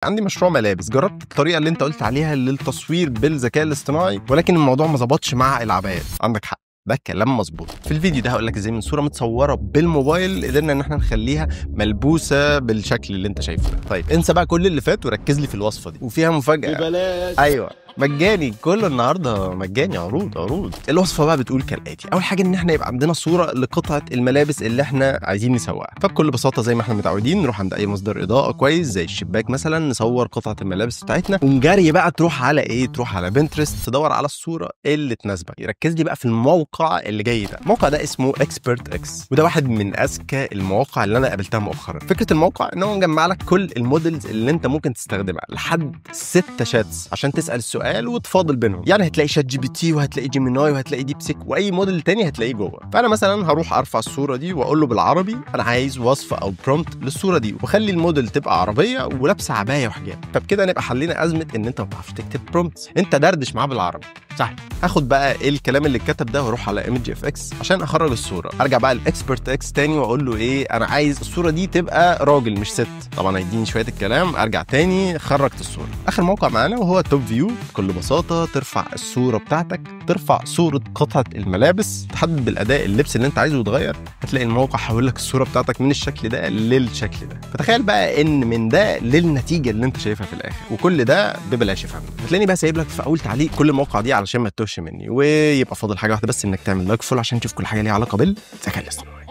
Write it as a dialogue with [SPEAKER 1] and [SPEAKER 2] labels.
[SPEAKER 1] عندي مشروع ملابس، جربت الطريقه اللي انت قلت عليها للتصوير بالذكاء الاصطناعي، ولكن الموضوع ما ظبطش مع العبايات. عندك حق، ده كلام مظبوط. في الفيديو ده هقول لك ازاي من صوره متصوره بالموبايل قدرنا ان احنا نخليها ملبوسه بالشكل اللي انت شايفه ده. طيب انسى بقى كل اللي فات وركز لي في الوصفه دي، وفيها مفاجاه
[SPEAKER 2] ببلاش.
[SPEAKER 1] ايوه مجاني، كل النهارده مجاني، عروض. الوصفه بقى بتقول كالاتي: اول حاجه ان احنا يبقى عندنا صوره لقطعه الملابس اللي احنا عايزين نسوقها. فبكل بساطه زي ما احنا متعودين نروح عند اي مصدر اضاءه كويس زي الشباك مثلا، نصور قطعه الملابس بتاعتنا، ونجري بقى تروح على ايه، تروح على بنترست تدور على الصوره اللي تناسبك. ركز لي بقى في الموقع اللي جاي ده. الموقع ده اسمه اكسبرت اكس، وده واحد من اذكى المواقع اللي انا قابلتها مؤخرا. فكره الموقع ان هو مجمع لك كل المودلز اللي انت ممكن تستخدمها، لحد 6 شاتس عشان تسال السؤال وتفاضل بينهم. يعني هتلاقي شات جي بي تي، وهتلاقي جيميناي، وهتلاقي ديب سيك، واي موديل تاني هتلاقيه جوه. فانا مثلا هروح ارفع الصوره دي واقول له بالعربي انا عايز وصفه او برومبت للصوره دي، واخلي الموديل تبقى عربيه ولابسه عبايه وحجاب. فبكده نبقى حلينا ازمه ان انت ما بتعرفش تكتب برومبتس، انت دردش معاه بالعربي. صح. هاخد بقى الكلام اللي اتكتب ده واروح على ايمج اف اكس عشان اخرج الصوره. ارجع بقى لاكسبرت اكس تاني واقول له ايه، انا عايز الصوره دي تبقى راجل مش ست. طبعا هيديني شويه الكلام، ارجع تاني خرجت الصوره. اخر موقع معانا وهو توب فيو. بكل بساطه ترفع الصوره بتاعتك، ترفع صوره قطعه الملابس، تحدد بالاداء اللبس اللي انت عايزه وتغير، هتلاقي الموقع حول لك الصوره بتاعتك من الشكل ده للشكل ده. فتخيل بقى ان من ده للنتيجه اللي انت شايفها في الاخر، وكل ده ببلاش. فهم هتلاقيني بقى سايب لك في اول تعليق كل المواقع دي علشان ما تتوهش مني، ويبقى فاضل حاجه واحده بس، انك تعمل لايك فول عشان تشوف كل حاجه ليها علاقه بالذكاء الاصطناعي.